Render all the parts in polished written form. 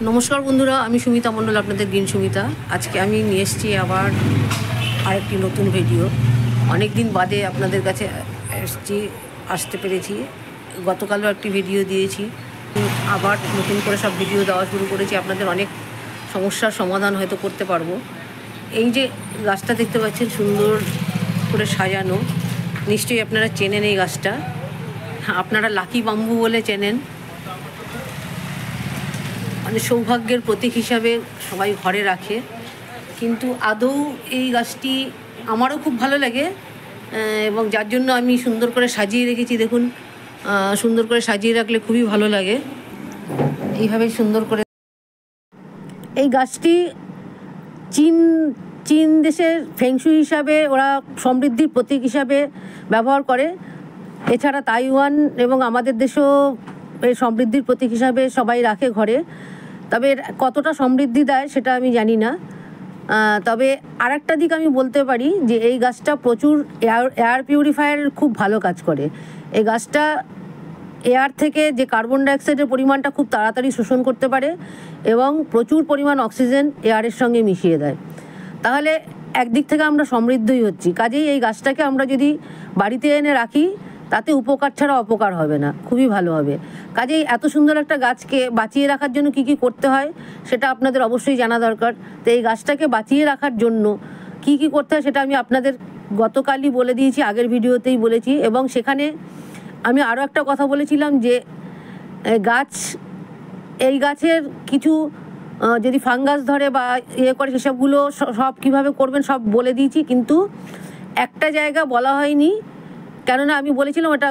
নমস্কার বন্ধুরা, আমি সুমিতা মণ্ডল, আপনাদের গ্রিন সুমিতা। আজকে আমি নিয়ে এসেছি আবার আরেকটি নতুন ভিডিও। অনেক দিন বাদে আপনাদের কাছে আসতে পেরেছি। গতকালও একটি ভিডিও দিয়েছি, আবার নতুন করে সব ভিডিও দেওয়া শুরু করেছি। আপনাদের অনেক সমস্যার সমাধান হয়তো করতে পারবো। এই যে গাছটা দেখতে পাচ্ছেন সুন্দর করে সাজানো, নিশ্চয়ই আপনারা চেনেন এই গাছটা। আপনারা লাকি বাম্বু বলে চেনেন। মানে সৌভাগ্যের প্রতীক হিসাবে সবাই ঘরে রাখে, কিন্তু আদৌ এই গাছটি আমারও খুব ভালো লাগে, এবং যার জন্য আমি সুন্দর করে সাজিয়ে রেখেছি। দেখুন, সুন্দর করে সাজিয়ে রাখলে খুবই ভালো লাগে। এইভাবে সুন্দর করে এই গাছটি চীন দেশের ফেংশুই হিসাবে ওরা সমৃদ্ধির প্রতীক হিসাবে ব্যবহার করে। এছাড়া তাইওয়ান এবং আমাদের দেশেও এই সমৃদ্ধির প্রতীক হিসাবে সবাই রাখে ঘরে। তবে কতটা সমৃদ্ধি দেয় সেটা আমি জানি না। তবে আরেকটা দিক আমি বলতে পারি যে এই গাছটা প্রচুর এয়ার পিউরিফায়ারের খুব ভালো কাজ করে। এই গাছটা এয়ার থেকে যে কার্বন ডাইঅক্সাইডের পরিমাণটা খুব তাড়াতাড়ি শোষণ করতে পারে এবং প্রচুর পরিমাণ অক্সিজেন এয়ারের সঙ্গে মিশিয়ে দেয়। তাহলে একদিক থেকে আমরা সমৃদ্ধই হচ্ছি। কাজেই এই গাছটাকে আমরা যদি বাড়িতে এনে রাখি, তাতে উপকার ছাড়া অপকার হবে না, খুবই ভালো হবে। কাজেই এত সুন্দর একটা গাছকে বাঁচিয়ে রাখার জন্য কি কি করতে হয় সেটা আপনাদের অবশ্যই জানা দরকার। তো এই গাছটাকে বাঁচিয়ে রাখার জন্য কি কি করতে হয় সেটা আমি আপনাদের গতকালই বলে দিয়েছি, আগের ভিডিওতেই বলেছি। এবং সেখানে আমি আরও একটা কথা বলেছিলাম যে এই গাছের কিছু যদি ফাঙ্গাস ধরে বা করে সেসবগুলো সব কীভাবে করবেন সব বলে দিয়েছি, কিন্তু একটা জায়গা বলা হয়নি। কেননা আমি বলেছিলাম এটা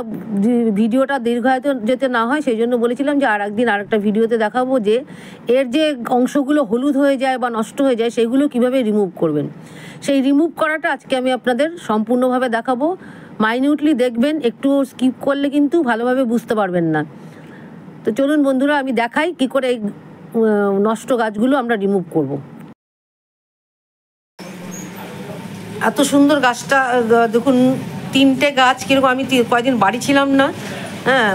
ভিডিওটা দীর্ঘায়িত যাতে না হয়, সেই জন্য বলেছিলাম যে আর একদিন আরেকটা ভিডিওতে দেখাবো যে এর যে অংশগুলো হলুদ হয়ে যায় বা নষ্ট হয়ে যায় সেগুলো কিভাবে রিমুভ করবেন। সেই রিমুভ করাটা আজকে আমি আপনাদের সম্পূর্ণভাবে দেখাবো। মাইনিউটলি দেখবেন, একটু স্কিপ করলে কিন্তু ভালোভাবে বুঝতে পারবেন না। তো চলুন বন্ধুরা, আমি দেখাই কি করে এই নষ্ট গাছগুলো আমরা রিমুভ করব। এত সুন্দর গাছটা দেখুন, তিনটে গাছ কীরকম। আমি কয়েকদিন বাড়ি ছিলাম না, হ্যাঁ,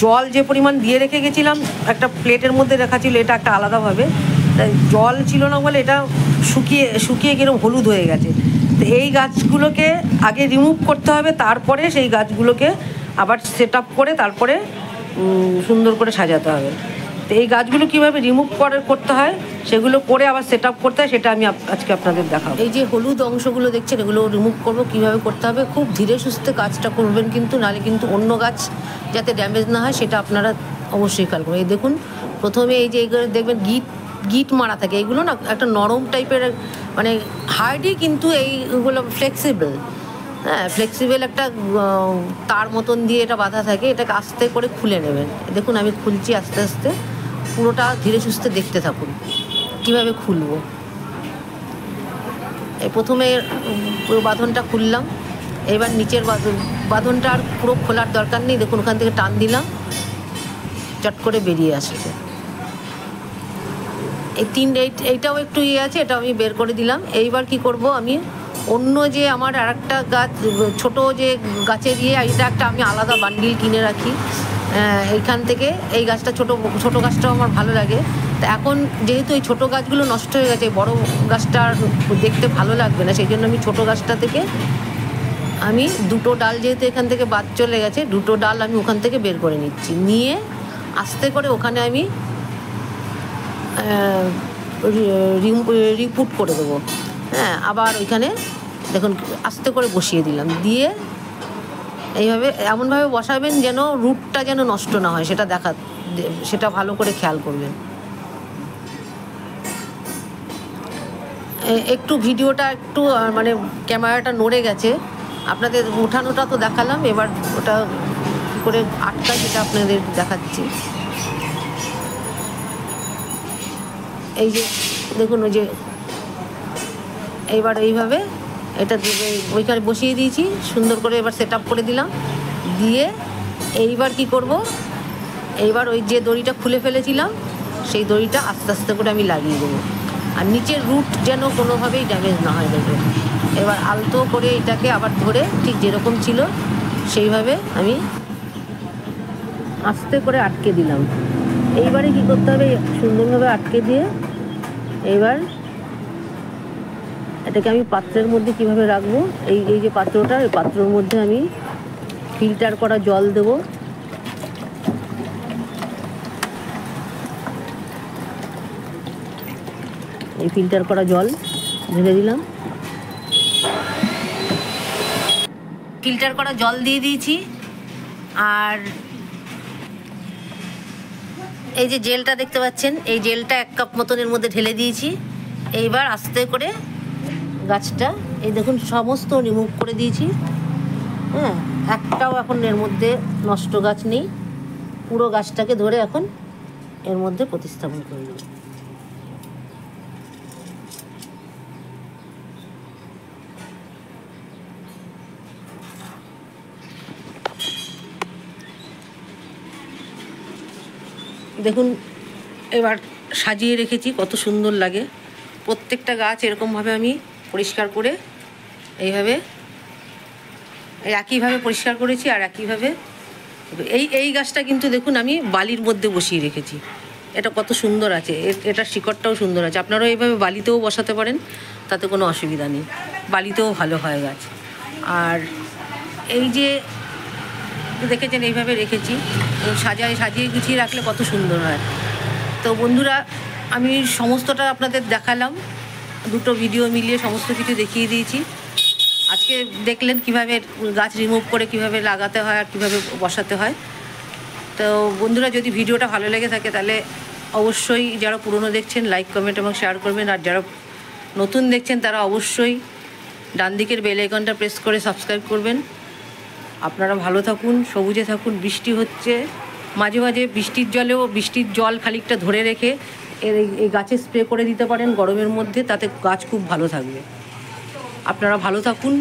জল যে পরিমাণ দিয়ে রেখে গেছিলাম, একটা প্লেটের মধ্যে রাখা ছিল, এটা একটা আলাদাভাবে, তাই জল ছিল না বলে এটা শুকিয়ে কীরকম হলুদ হয়ে গেছে। তো এই গাছগুলোকে আগে রিমুভ করতে হবে, তারপরে সেই গাছগুলোকে আবার সেট আপ করে তারপরে সুন্দর করে সাজাতে হবে। তো এই গাছগুলো কীভাবে রিমুভ করতে হয় সেগুলো করে আবার সেট আপ করতে হয়, সেটা আমি আজকে আপনাদের দেখাবো। এই যে হলুদ অংশগুলো দেখছেন, এগুলো রিমুভ করবো কীভাবে করতে হবে। খুব ধীরে সুস্থে কাজটা করবেন, কিন্তু নাহলে কিন্তু অন্য গাছ যাতে ড্যামেজ না হয় সেটা আপনারা অবশ্যই খেয়াল করবেন। এই দেখুন, প্রথমে এই যে এইগুলো দেখবেন গিট মারা থাকে, এইগুলো না একটা নরম টাইপের, মানে হার্ডই, কিন্তু এইগুলো ফ্লেক্সিবল। হ্যাঁ, ফ্লেক্সিবল একটা তার মতন দিয়ে এটা বাঁধা থাকে। এটাকে আস্তে করে খুলে নেবেন। দেখুন আমি খুলছি আস্তে আস্তে, পুরোটা ধীরে সুস্থে দেখতে থাকুন কীভাবে খুলবো। এই প্রথমে বাঁধনটা খুললাম, এবার নিচের বাঁধনটা আর পুরো খোলার দরকার নেই। দেখুন ওখান থেকে টান দিলাম, চট করে বেরিয়ে আসছে। এইটাও একটু আছে, এটা আমি বের করে দিলাম। এইবার কি করব, আমি অন্য যে আমার আর একটা গাছ, ছোটো যে গাছের এটা একটা আমি আলাদা বান্ডিল কিনে রাখি এইখান থেকে। এই গাছটা ছোটো গাছটাও আমার ভালো লাগে। তা এখন যেহেতু এই ছোটো গাছগুলো নষ্ট হয়ে গেছে, বড় গাছটা দেখতে ভালো লাগবে না, সেই জন্য আমি ছোটো গাছটা থেকে আমি দুটো ডাল, যেহেতু এখান থেকে বাদ চলে গেছে, দুটো ডাল আমি ওখান থেকে বের করে নিচ্ছি। নিয়ে আস্তে করে ওখানে আমি রিপুট করে দেবো। হ্যাঁ, আবার ওইখানে দেখুন আস্তে করে বসিয়ে দিলাম। দিয়ে এইভাবে এমনভাবে বসাবেন যেন রুটটা যেন নষ্ট না হয়, সেটা ভালো করে খেয়াল করবেন। একটু ভিডিওটা একটু মানে ক্যামেরাটা নড়ে গেছে, আপনাদের ওঠানোটা তো দেখালাম, এবার ওটা কী করে আটকায় সেটা আপনাদের দেখাচ্ছি। এই যে দেখুন, ওই যে এইবার এইভাবে এটা ওইখানে বসিয়ে দিয়েছি সুন্দর করে। এবার সেট আপ করে দিলাম। দিয়ে এইবার কি করব, এইবার ওই যে দড়িটা খুলে ফেলেছিলাম সেই দড়িটা আস্তে আস্তে করে আমি লাগিয়ে দেবো। আর নিচের রুট যেন কোনোভাবেই ড্যামেজ না হয় দেখবেন। এবার আলতো করে এটাকে আবার ধরে ঠিক যেরকম ছিল সেইভাবে আমি আস্তে করে আটকে দিলাম। এইবারে কি করতে হবে, সুন্দরভাবে আটকে দিয়ে এইবার এটাকে আমি পাত্রের মধ্যে কিভাবে রাখবো, এই যে পাত্রটা, এই পাত্রের মধ্যে আমি ফিল্টার করা জল দেব। এই ফিল্টার করা জল ঢেলে দিলাম। ফিল্টার করা জল দিয়ে দিয়েছি। আর এই যে জেলটা দেখতে পাচ্ছেন, এই জেলটা 1 কাপ মতন এর মধ্যে ঢেলে দিয়েছি। এইবার আস্তে করে গাছটা এই দেখুন সমস্ত রিমুভ করে দিয়েছি। হ্যাঁ, একটাও এখন এর মধ্যে নষ্ট গাছ নেই। পুরো গাছটাকে ধরে এখন এর মধ্যে প্রতিস্থাপন করে দেব। দেখুন এবার সাজিয়ে রেখেছি, কত সুন্দর লাগে। প্রত্যেকটা গাছ এরকমভাবে আমি পরিষ্কার করে এইভাবে একইভাবে পরিষ্কার করেছি। আর একইভাবে এই গাছটা কিন্তু দেখুন আমি বালির মধ্যে বসিয়ে রেখেছি। এটা কত সুন্দর আছে, এটার শিকড়টাও সুন্দর আছে। আপনারাও এইভাবে বালিতেও বসাতে পারেন, তাতে কোনো অসুবিধা নেই, বালিতেও ভালো হয় গাছ। আর এই যে দেখেছেন এইভাবে রেখেছি, সাজিয়ে গুছিয়ে রাখলে কত সুন্দর হয়। তো বন্ধুরা, আমি সমস্তটা আপনাদের দেখালাম, দুটো ভিডিও মিলিয়ে সমস্ত কিছু দেখিয়ে দিয়েছি। আজকে দেখলেন কিভাবে গাছ রিমুভ করে কিভাবে লাগাতে হয় আর কীভাবে বসাতে হয়। তো বন্ধুরা, যদি ভিডিওটা ভালো লেগে থাকে তাহলে অবশ্যই যারা পুরনো দেখছেন লাইক, কমেন্ট এবং শেয়ার করবেন। আর যারা নতুন দেখছেন তারা অবশ্যই ডান দিকের বেল আইকনটা প্রেস করে সাবস্ক্রাইব করবেন। আপনারা ভালো থাকুন, সবুজে থাকুন। বৃষ্টি হচ্ছে, মাঝে মাঝে বৃষ্টির জল খানিকটা ধরে রেখে এই গাছে স্প্রে করে দিতে পারেন গরমের মধ্যে, তাতে গাছ খুব ভালো থাকবে। আপনারা ভালো থাকুন।